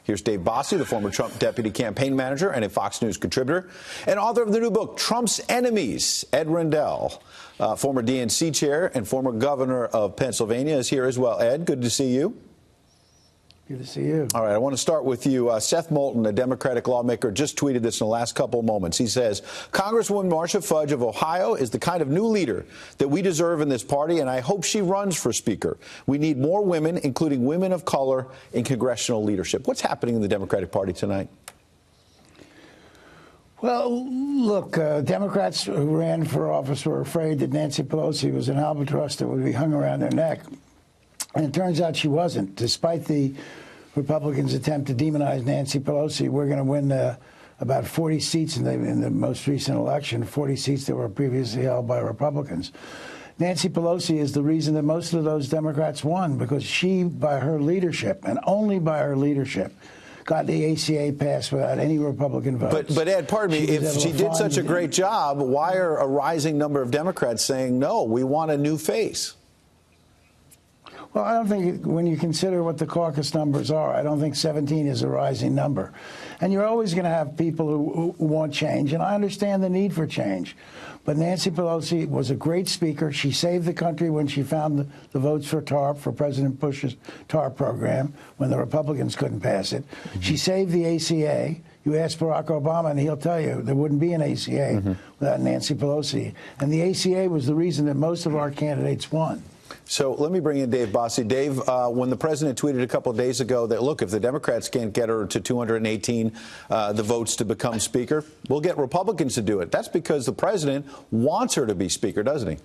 Here's Dave Bossie, the former Trump deputy campaign manager and a Fox News contributor, and author of the new book, Trump's Enemies. Ed Rendell, former DNC chair and former governor of Pennsylvania, is here as well. Ed, good to see you. Good to see you. All right, I want to start with you. Seth Moulton, a Democratic lawmaker, just tweeted this in the last couple of moments. He says, Congresswoman Marcia Fudge of Ohio is the kind of new leader that we deserve in this party, and I hope she runs for Speaker. We need more women, including women of color, in congressional leadership. What's happening in the Democratic Party tonight? Well, look, Democrats who ran for office were afraid that Nancy Pelosi was an albatross that would be hung around their neck. And it turns out she wasn't. Despite the Republicans' attempt to demonize Nancy Pelosi, we're going to win about 40 seats in the most recent election, 40 seats that were previously held by Republicans. Nancy Pelosi is the reason that most of those Democrats won, because she, by her leadership, and only by her leadership, got the ACA passed without any Republican votes. But Ed, pardon me, if she did such a great job, why are a rising number of Democrats saying, no, we want a new face? Well, I don't think, when you consider what the caucus numbers are, I don't think 17 is a rising number. And you're always going to have people who want change, and I understand the need for change. But Nancy Pelosi was a great speaker. She saved the country when she found the votes for TARP, for President Bush's TARP program, when the Republicans couldn't pass it. Mm-hmm. She saved the ACA. You ask Barack Obama, and he'll tell you there wouldn't be an ACA without Nancy Pelosi. And the ACA was the reason that most of our candidates won. So let me bring in Dave Bossie. Dave, when the president tweeted a couple of days ago that, look, if the Democrats can't get her to 218 the votes to become speaker, we'll get Republicans to do it. That's because the president wants her to be speaker, doesn't he?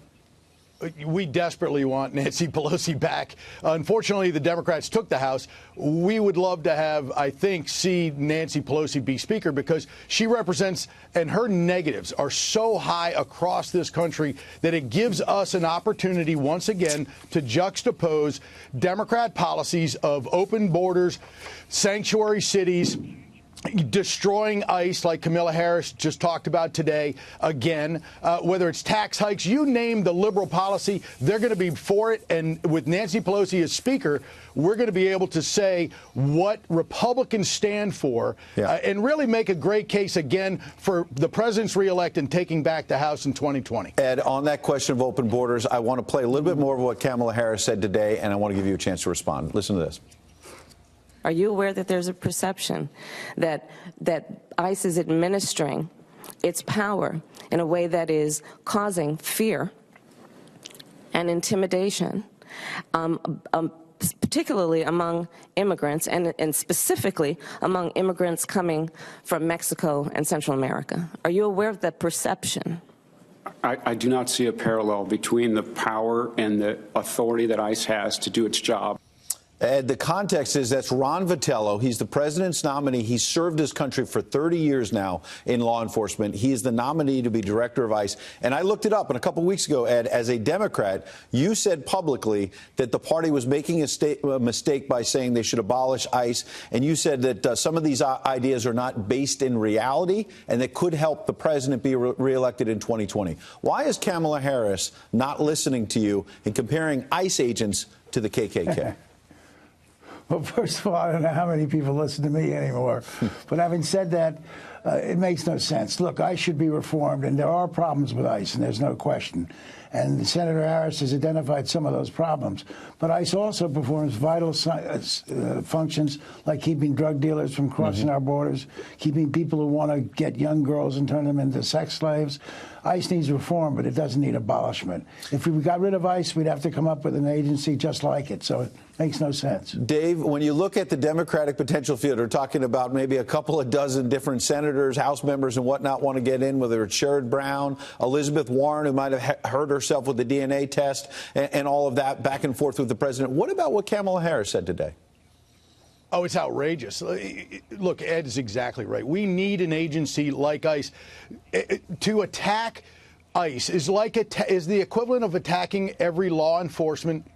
We desperately want Nancy Pelosi back. Unfortunately, the Democrats took the House. We would love to have, I think, see Nancy Pelosi be Speaker, because she represents, and her negatives are so high across this country that it gives us an opportunity once again to juxtapose Democrat policies of open borders, sanctuary cities, destroying ICE, like Kamala Harris just talked about today, again, whether it's tax hikes, you name the liberal policy, they're going to be for it. And with Nancy Pelosi as Speaker, we're going to be able to say what Republicans stand for and really make a great case again for the president's reelect and taking back the House in 2020. Ed, on that question of open borders, I want to play a little bit more of what Kamala Harris said today, and I want to give you a chance to respond. Listen to this. Are you aware that there's a perception that ICE is administering its power in a way that is causing fear and intimidation, particularly among immigrants and specifically among immigrants coming from Mexico and Central America? Are you aware of that perception? I do not see a parallel between the power and the authority that ICE has to do its job. Ed, the context is that's Ron Vitello. He's the president's nominee. He's served his country for 30 years now in law enforcement. He is the nominee to be director of ICE. And I looked it up. And a couple of weeks ago, Ed, as a Democrat, you said publicly that the party was making a mistake by saying they should abolish ICE. And you said that some of these ideas are not based in reality and that could help the president be reelected in 2020. Why is Kamala Harris not listening to you and comparing ICE agents to the KKK? Well, first of all, I don't know how many people listen to me anymore. But having said that, it makes no sense. Look, ICE should be reformed, and there are problems with ICE, and there's no question. And Senator Harris has identified some of those problems. But ICE also performs vital functions like keeping drug dealers from crossing our borders, keeping people who want to get young girls and turn them into sex slaves. ICE needs reform, but it doesn't need abolishment. If we got rid of ICE, we'd have to come up with an agency just like it. So it makes no sense. Dave, when you look at the Democratic potential field, we're talking about maybe a couple of dozen different senators, House members and whatnot want to get in, whether it's Sherrod Brown, Elizabeth Warren, who might have hurt herself with the DNA test, and all of that back and forth with the president. What about what Kamala Harris said today? Oh, it's outrageous. Look, Ed is exactly right. We need an agency like ICE. To attack ICE is the equivalent of attacking every law enforcement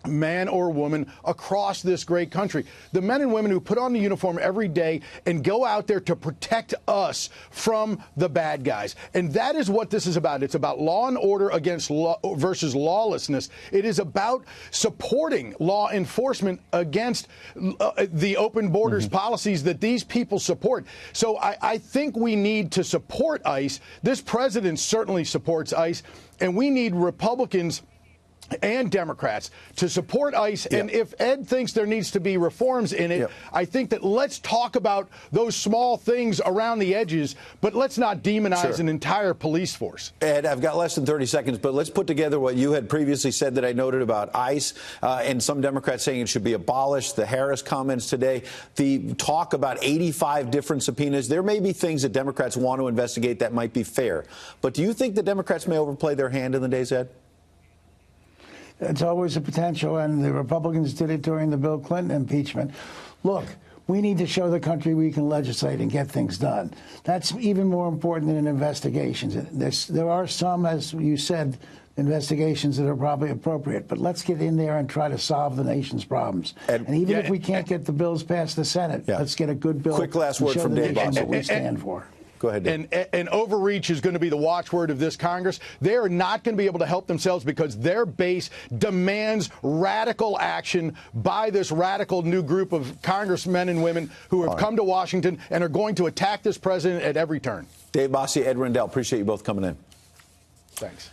man or woman across this great country. The men and women who put on the uniform every day and go out there to protect us from the bad guys. And that is what this is about. It's about law and order versus lawlessness. It is about supporting law enforcement against the open borders policies that these people support. So I think we need to support ICE. This president certainly supports ICE, and we need Republicans and Democrats to support ICE. And if Ed thinks there needs to be reforms in it, I think that let's talk about those small things around the edges, but let's not demonize an entire police force. Ed, I've got less than 30 seconds, but let's put together what you had previously said that I noted about ICE and some Democrats saying it should be abolished, the Harris comments today, the talk about 85 different subpoenas. There may be things that Democrats want to investigate that might be fair. But do you think the Democrats may overplay their hand in the days ahead? It's always a potential, and the Republicans did it during the Bill Clinton impeachment. Look, we need to show the country we can legislate and get things done. That's even more important than investigations. There are some, as you said, investigations that are probably appropriate, but let's get in there and try to solve the nation's problems. And even if we can't get the bills past the Senate, let's get a good bill. Quick last word from Dave Bossie. What we stand for. Go ahead, Dave. And overreach is going to be the watchword of this Congress. They are not going to be able to help themselves because their base demands radical action by this radical new group of congressmen and women who have come to Washington and are going to attack this president at every turn. Dave Bossie, Ed Rendell, appreciate you both coming in. Thanks.